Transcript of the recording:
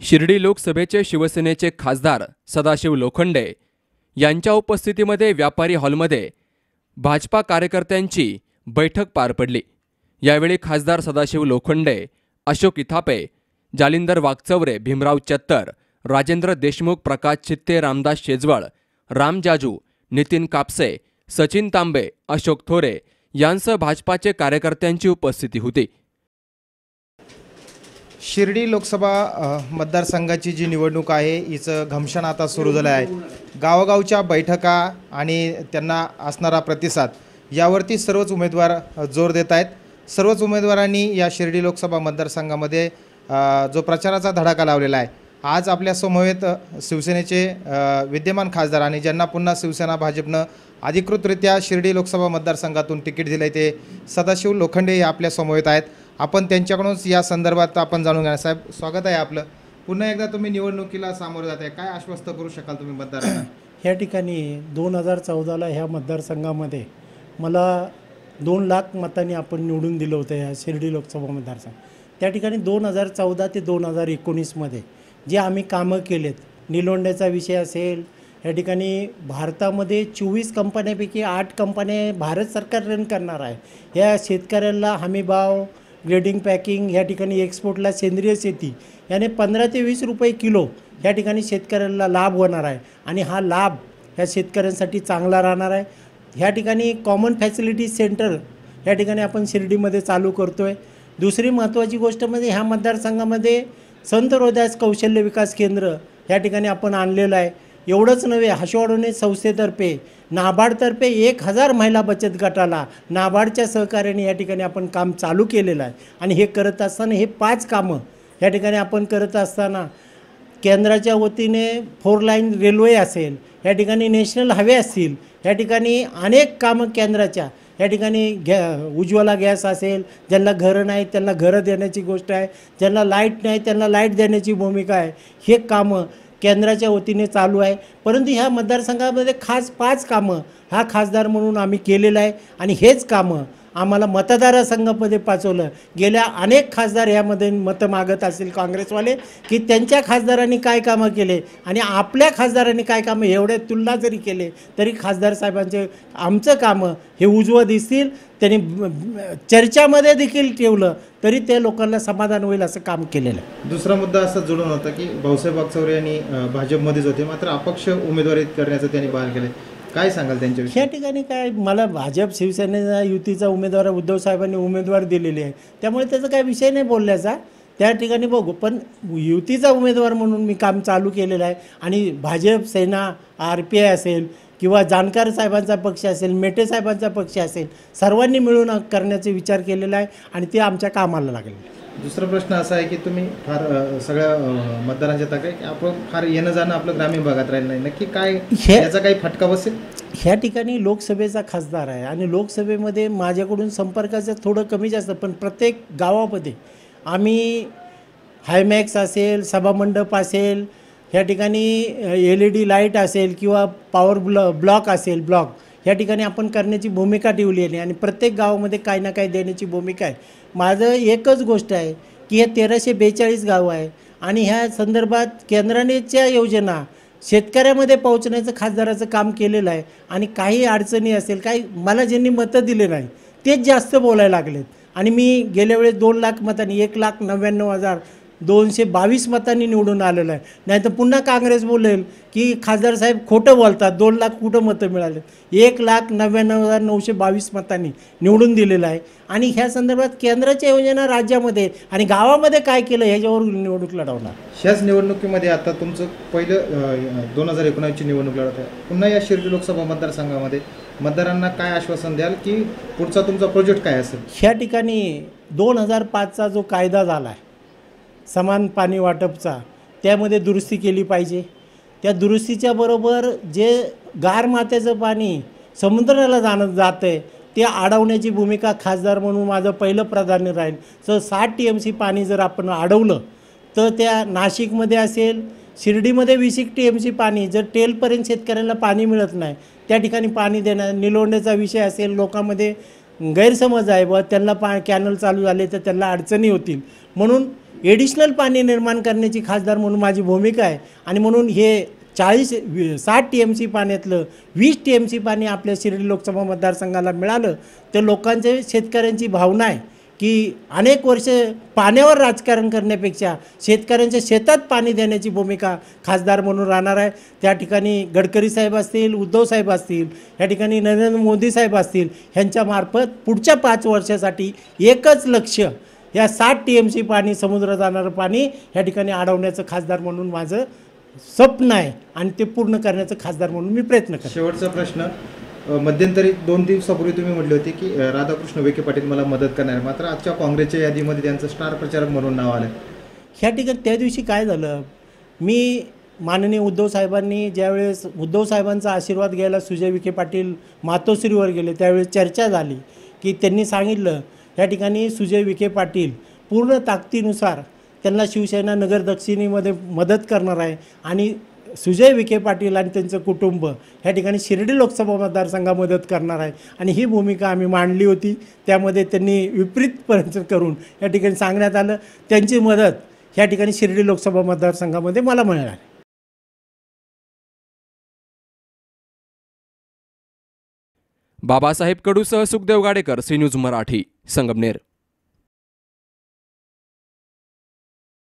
शिर्डी लोकसभेचे शिवसेनेचे खासदार सदाशिव लोखंडे यांच्या उपस्थितीमध्ये व्यापारी हॉलमध्ये भाजपा कार्यकर्त्यांची बैठक पार पडली। यावेळी खासदार सदाशिव लोखंडे, अशोक इथापे, जालिंदर वागचौरे, भीमराव चत्तर, राजेंद्र देशमुख, प्रकाश चित्ते, रामदास शेजवळ, राम जाजू, नितीन कापसे, सचिन तांबे, अशोक थोरे यांसह भाजपाचे कार्यकर्त्यांची उपस्थिती होती। शिर्डी लोकसभा मतदारसंघाची जी निवडणूक आहे हिचं घमशान आता सुरू झालं आहे। गावोगावच्या बैठका आणि त्यांना असणारा प्रतिसाद यावरती सर्वच उमेदवार जोर देत आहेत। सर्वच उमेदवारांनी या शिर्डी लोकसभा मतदारसंघामध्ये जो प्रचाराचा धडाका लावलेला आहे। आज आपल्या समवेत शिवसेनेचे विद्यमान खासदार आणि ज्यांना पुन्हा शिवसेना भाजपनं अधिकृतरित्या शिर्डी लोकसभा मतदारसंघातून तिकीट दिले ते सदाशिव लोखंडे आपल्या समवेत आहेत। आपण त्यांच्याकडूनच या संदर्भात आपण जाणून घेणार। साहेब, स्वागत आहे आपलं। पुन्हा एकदा तुम्ही निवडणुकीला सामोरे जात आहे, काय आश्वस्त करू शकाल तुम्ही मतदारांना? ह्या ठिकाणी 2014ला ह्या मतदारसंघामध्ये मला 2 लाख मतांनी आपण निवडून दिलं होतं ह्या शिर्डी लोकसभा मतदारसंघ। त्या ठिकाणी 2014 ते 2019मध्ये जे आम्ही कामं केलेत, निलोंड्याचा विषय असेल, या ठिकाणी भारतामध्ये 24 कंपन्यांपैकी 8 कंपन्या भारत सरकार रन करणार आहे। ह्या शेतकऱ्यांना हमीभाव, ग्रेडिंग, पॅकिंग, ह्या ठिकाणी एक्सपोर्टला सेंद्रिय शेती याने 15 ते 20 रुपये किलो ह्या ठिकाणी शेतकऱ्यांना लाभ होणार आहे आणि हा लाभ ह्या शेतकऱ्यांसाठी चांगला राहणार आहे। ह्या ठिकाणी कॉमन फॅसिलिटी सेंटर ह्या ठिकाणी आपण शिर्डीमध्ये चालू करतो आहे। दुसरी महत्त्वाची गोष्ट म्हणजे ह्या मतदारसंघामध्ये संत रोहिदास कौशल्य विकास केंद्र ह्या ठिकाणी आपण आणलेलं आहे। एवढंच नव्हे, हर्षवर्धन संस्थेतर्फे नाबार्डतर्फे 1000 महिला बचत गटाला नाबार्डच्या सहकार्याने या ठिकाणी आपण काम चालू केलेलं आहे। आणि हे करत असताना हे 5 कामं या ठिकाणी आपण करत असताना केंद्राच्या वतीने 4 लाईन रेल्वे असेल, या ठिकाणी नॅशनल हायवे असतील, या ठिकाणी अनेक कामं केंद्राच्या या ठिकाणी उज्ज्वला गॅस असेल, ज्यांना घरं नाही त्यांना घरं देण्याची गोष्ट आहे, ज्यांना लाईट नाही त्यांना लाईट देण्याची भूमिका आहे। हे कामं केंद्राच्या वतीने चालू आहे। परंतु ह्या मतदारसंघामध्ये खास 5 कामं हा खासदार म्हणून आम्ही केलेलं आहे आणि हेच कामं आम्हाला मतदारसंघामध्ये पाचवलं। गेल्या अनेक खासदार ह्यामध्ये मतं मागत असतील काँग्रेसवाले की त्यांच्या खासदारांनी काय कामं केले आणि आपल्या खासदारांनी काय कामं, एवढे तुलना जरी केले तरी खासदार साहेबांचे आमचं कामं हे उजवं दिसतील। त्यांनी चर्चामध्ये देखील ठेवलं तरी ते लोकांना समाधान होईल असं काम केलेलं आहे। दुसरा मुद्दा असा जोडून होता की भाऊसाहेब वागचौरे यांनी भाजपमध्येच होते, मात्र अपक्ष उमेदवारी करण्याचं त्यांनी बाहेर केले, काय सांगाल त्यांच्याविषयी? ह्या ठिकाणी काय, मला भाजप शिवसेनेचा युतीचा उमेदवार उद्धव साहेबांनी उमेदवार दिलेले आहे, त्यामुळे त्याचा काय विषय नाही बोलण्याचा। त्या ठिकाणी बघू, पण युतीचा उमेदवार म्हणून मी काम चालू केलेलं आहे आणि भाजप, सेना, RPI असेल किंवा जानकर साहेबांचा पक्ष असेल, मेटे साहेबांचा पक्ष असेल, सर्वांनी मिळून करण्याचा विचार केलेला आहे आणि ते आमच्या कामाला लागले। दुसरा प्रश्न असा आहे की तुम्ही फार सगळ्या मतदारांच्या तक्रार की आपण फार येणं जाणं आपलं ग्रामीण भागात राहिलं नाही, नक्की काय याचा काही फटका बसेल? ह्या ठिकाणी लोकसभेचा खासदार आहे आणि लोकसभेमध्ये माझ्याकडून संपर्काचं थोडं कमी जास्त, पण प्रत्येक गावामध्ये आम्ही हायमॅक्स असेल, सभामंडप असेल, ह्या ठिकाणी LED लाईट असेल किंवा पॉवर ब्लॉक असेल, ब्लॉक ह्या ठिकाणी आपण करण्याची भूमिका ठेवली आहे आणि प्रत्येक गावामध्ये काही ना काही देण्याची भूमिका आहे। माझं एकच गोष्ट आहे की हे 1342 गावं आहे आणि ह्या संदर्भात केंद्रानेच्या योजना शेतकऱ्यामध्ये पोहोचण्याचं खासदाराचं काम केलेलं आहे आणि काही अडचणी असेल, काही मला ज्यांनी मतं दिले नाही तेच जास्त बोलायला लागलेत आणि मी गेल्या वेळेस 2 लाख मतांनी 1,99,222 मतांनी निवडून आलेलं आहे। नाही तर पुन्हा काँग्रेस बोलेल की खासदार साहेब खोटं बोलतात, 2 लाख कुठं मतं मिळाले, 1,99,922 मतांनी निवडून दिलेलं आहे। आणि ह्या संदर्भात केंद्राच्या योजना राज्यामध्ये आणि गावामध्ये काय केलं ह्याच्यावर निवडणूक लढवणार। ह्याच निवडणुकीमध्ये आता तुमचं पहिलं 2019ची निवडणूक लढत आहे, पुन्हा या शिर्डी लोकसभा मतदारसंघामध्ये मतदारांना काय आश्वासन द्याल की पुढचा तुमचा प्रोजेक्ट काय असेल? ह्या ठिकाणी 2005चा जो कायदा झाला आहे समान पाणी वाटपचा, त्यामध्ये दुरुस्ती केली पाहिजे। त्या दुरुस्तीच्या बरोबर जे गार मात्याचं पाणी समुद्राला जातं आहे ते अडवण्याची भूमिका खासदार म्हणून माझं पहिलं प्राधान्य राहील। तर 60 TMC पाणी जर आपण अडवलं तर त्या नाशिकमध्ये असेल, शिर्डीमध्ये 20 TMC पाणी जर टेलपर्यंत शेतकऱ्यांना पाणी मिळत नाही त्या ठिकाणी पाणी देणार। निलोंड्याचा विषय असेल, लोकांमध्ये गैरसमज आहे व त्यांना कॅनल चालू झाले तर त्यांना अडचणी होतील, म्हणून एडिशनल पाणी निर्माण करण्याची खासदार म्हणून माझी भूमिका आहे आणि म्हणून हे 60 TMC पाण्यातलं 20 TMC पाणी आपल्या शिर्डी लोकसभा मतदारसंघाला मिळालं तर लोकांचे शेतकऱ्यांची भावना आहे की अनेक वर्ष पाण्यावर राजकारण करण्यापेक्षा शेतकऱ्यांच्या शेतात पाणी देण्याची भूमिका खासदार म्हणून राहणार आहे। त्या ठिकाणी गडकरी साहेब असतील, उद्धव साहेब असतील, या ठिकाणी नरेंद्र मोदी साहेब असतील, ह्यांच्यामार्फत पुढच्या 5 वर्षासाठी एकच लक्ष या 60 TMC पाणी समुद्रात जाणारं पाणी या ठिकाणी अडवण्याचं खासदार म्हणून माझं स्वप्न आहे आणि ते पूर्ण करण्याचं खासदार म्हणून मी प्रयत्न करतो। शेवटचा प्रश्न, मध्यंतरी 2 दिवसापूर्वी तुम्ही म्हटले होते की राधाकृष्ण विखे पाटील मला मदत करणार, मात्र आजच्या काँग्रेसच्या यादीमध्ये त्यांचं स्टार प्रचारक म्हणून नाव आलं। ह्या ठिकाणी त्या दिवशी काय झालं, मी माननीय उद्धव साहेबांनी ज्यावेळेस उद्धव साहेबांचा आशीर्वाद घ्यायला सुजय विखे पाटील मातोश्रीवर गेले त्यावेळेस चर्चा झाली की त्यांनी सांगितलं या ठिकाणी सुजय विखे पाटील पूर्ण ताकदीनुसार त्यांना शिवसेना नगर दक्षिणेमध्ये मदत करणार आहे आणि सुजय विखे पाटील आणि त्यांचं कुटुंब ह्या ठिकाणी शिर्डी लोकसभा मतदारसंघात मदत करणार आहे आणि ही भूमिका आम्ही मांडली होती। त्यामध्ये त्यांनी विपरीतपर्यंत करून या ठिकाणी सांगण्यात आलं त्यांची मदत ह्या ठिकाणी शिर्डी लोकसभा मतदारसंघामध्ये मला मिळणार आहे। बाबासाहेब कडूसह सुखदेव गाडेकर, सी न्यूज मराठी, संगमनेर।